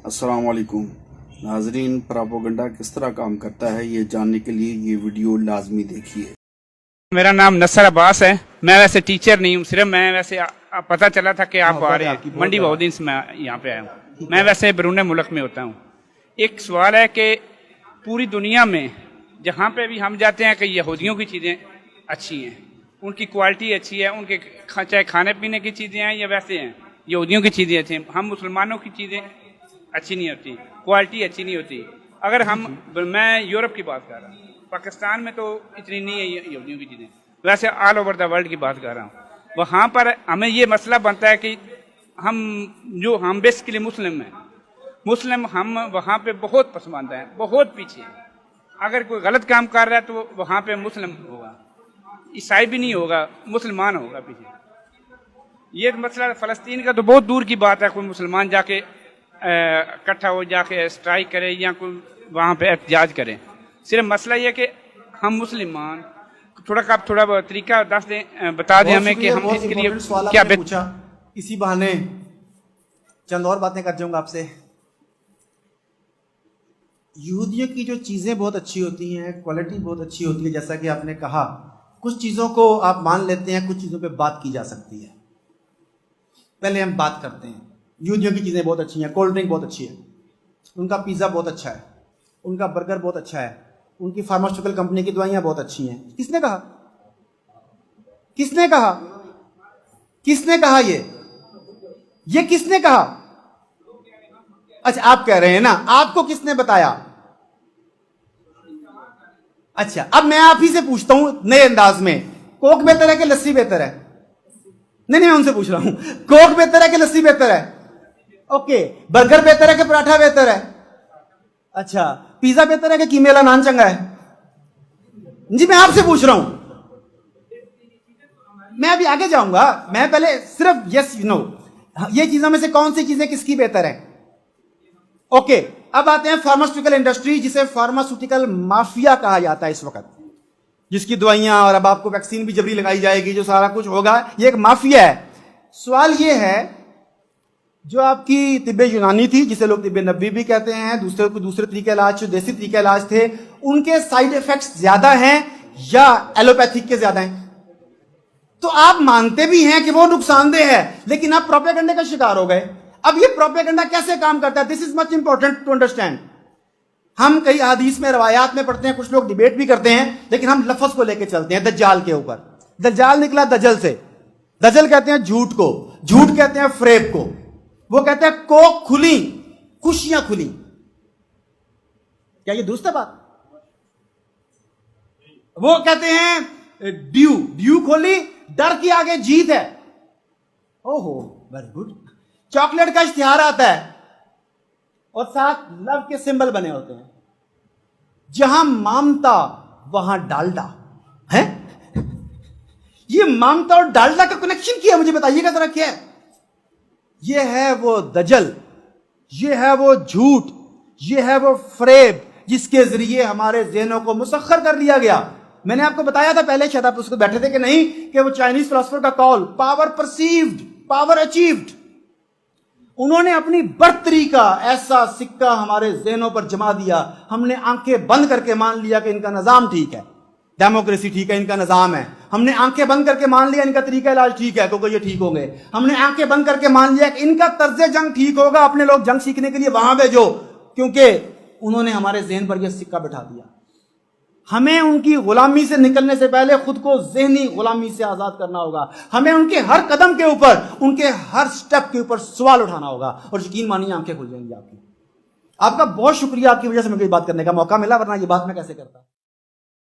अस्सलाम वालेकुम नाजरीन, प्रोपेगेंडा किस तरह काम करता है ये जानने के लिए ये वीडियो लाजमी देखिए। मेरा नाम नसर अब्बास है। मैं वैसे टीचर नहीं हूँ, सिर्फ मैं वैसे पता चला था कि आप आ रहे हैं मंडी बहुत दिन से मैं यहाँ पे आया हूँ। मैं वैसे बैरून मुल्क में होता हूँ। एक सवाल है कि पूरी दुनिया में जहाँ पे भी हम जाते हैं कि यहूदियों की चीज़ें अच्छी हैं, उनकी क्वालिटी अच्छी है, उनके चाहे खाने पीने की चीज़ें हैं या वैसे हैं, यहूदियों की चीज़ें अच्छी हैं। हम मुसलमानों की चीज़ें अच्छी नहीं होती, क्वालिटी अच्छी नहीं होती। अगर मैं यूरोप की बात कर रहा हूँ, पाकिस्तान में तो इतनी नहीं है यहूदियों की चीज़ें, वैसे ऑल ओवर द वर्ल्ड की बात कर रहा हूँ। वहाँ पर हमें ये मसला बनता है कि हम बेसिकली मुस्लिम हैं, मुस्लिम हम वहाँ पे बहुत पसमानदा हैं, बहुत पीछे हैं। अगर कोई गलत काम कर रहा है तो वहाँ पे मुस्लिम होगा, ईसाई भी नहीं होगा, मुसलमान होगा पीछे। ये मसला फ़लस्तीन का तो बहुत दूर की बात है, कोई मुसलमान जाके इकट्ठा हो जाके स्ट्राइक करे या कोई वहाँ पे एहतजाज करे। सिर्फ मसला ये कि हम मुसलमान थोड़ा तरीका बता दें हमें कि हम इसके लिए क्या पूछा। इसी बहाने चंद और बातें कर जाऊंगा आपसे। यहूदियों की जो चीज़ें बहुत अच्छी होती हैं, क्वालिटी बहुत अच्छी होती है, जैसा कि आपने कहा, कुछ चीज़ों को आप मान लेते हैं, कुछ चीज़ों पे बात की जा सकती है। पहले हम बात करते हैं, यहूदियों की चीज़ें बहुत अच्छी हैं, कोल्ड ड्रिंक बहुत अच्छी है, उनका पिज़्ज़ा बहुत अच्छा है, उनका बर्गर बहुत अच्छा है, उनकी फार्मास्यूटिकल कंपनी की दवाइयाँ बहुत अच्छी हैं। किसने कहा? किसने कहा? किसने कहा? ये किसने कहा? अच्छा, आप कह रहे हैं ना, आपको किसने बताया? अच्छा, अब मैं आप ही से पूछता हूं नए अंदाज में, कोक बेहतर है कि लस्सी बेहतर है? नहीं, मैं उनसे पूछ रहा हूं, कोक बेहतर है कि लस्सी बेहतर है? ओके, बर्गर बेहतर है कि पराठा बेहतर है? अच्छा, पिज्जा बेहतर है कि कीमे वाला नान चंगा है? जी, मैं आपसे पूछ रहा हूं। मैं अभी आगे जाऊंगा, मैं पहले सिर्फ यस नो, ये चीजों में से कौन सी चीजें किसकी बेहतर है? ओके, अब आते हैं फार्मास्यूटिकल इंडस्ट्री, जिसे फार्मास्यूटिकल माफिया कहा जाता है इस वक्त, जिसकी दवाइयां और अब आपको वैक्सीन भी जबरी लगाई जाएगी, जो सारा कुछ होगा, ये एक माफिया है। सवाल ये है, जो आपकी तिब्बे यूनानी थी, जिसे लोग तिब्बे नब्बी भी कहते हैं, दूसरे तरीके इलाज, जो देसी तरीके इलाज थे, उनके साइड इफेक्ट्स ज्यादा हैं या एलोपैथिक के ज्यादा हैं? तो आप मानते भी हैं कि वो नुकसानदेह है, लेकिन आप प्रोपेगेंडा का शिकार हो गए। अब ये प्रोपेगेंडा कैसे काम करता है, this is much important to understand. हम कई हदीस में, रवायात में पढ़ते हैं, कुछ लोग डिबेट भी करते हैं, लेकिन हम लफ्ज को लेकर चलते हैं दज्जाल के ऊपर। दज्जाल निकला दजल से, दजल कहते हैं झूठ को, झूठ कहते हैं फ्रेब को, वो कहते हैं कोक खुली, खुशियां खुली। क्या ये दुरुस्त है बात? वो कहते हैं ड्यू खोली, डर की आगे जीत है। ओहो, वेरी गुड। चॉकलेट का इश्तिहार आता है और साथ लव के सिंबल बने होते हैं। जहां ममता वहां डालडा है। ये ममता और डालडा का कनेक्शन क्या है, मुझे बताइएगा जरा क्या है? ये है वो दजल, ये है वो झूठ, ये है वो फ्रेब, जिसके जरिए हमारे ज़हनों को मुसख्खर कर लिया गया। मैंने आपको बताया था पहले, शायद आप उसको बैठे थे कि नहीं, कि वो चाइनीज फिलोसोफर का call, power perceived, power achieved. उन्होंने अपनी बर्तरी का ऐसा सिक्का हमारे ज़हनों पर जमा दिया, हमने आंखें बंद करके मान लिया कि इनका निजाम ठीक है, डेमोक्रेसी ठीक है, इनका निजाम है। हमने आंखें बंद करके मान लिया इनका तरीका इलाज ठीक है, क्योंकि ये ठीक हो गए। हमने आंखें बंद करके मान लिया कि इनका तर्ज जंग ठीक होगा, अपने लोग जंग सीखने के लिए वहां भेजो, क्योंकि उन्होंने हमारे ज़हन पर यह सिक्का बैठा दिया। हमें उनकी गुलामी से निकलने से पहले खुद को ज़हनी गुलामी से आजाद करना होगा। हमें उनके हर कदम के ऊपर, उनके हर स्टेप के ऊपर सवाल उठाना होगा, और यकीन मानिए आंखें खुल जाएंगी आपकी। आपका बहुत शुक्रिया, आपकी वजह से मुझे बात करने का मौका मिला, वरना ये बात मैं कैसे करता।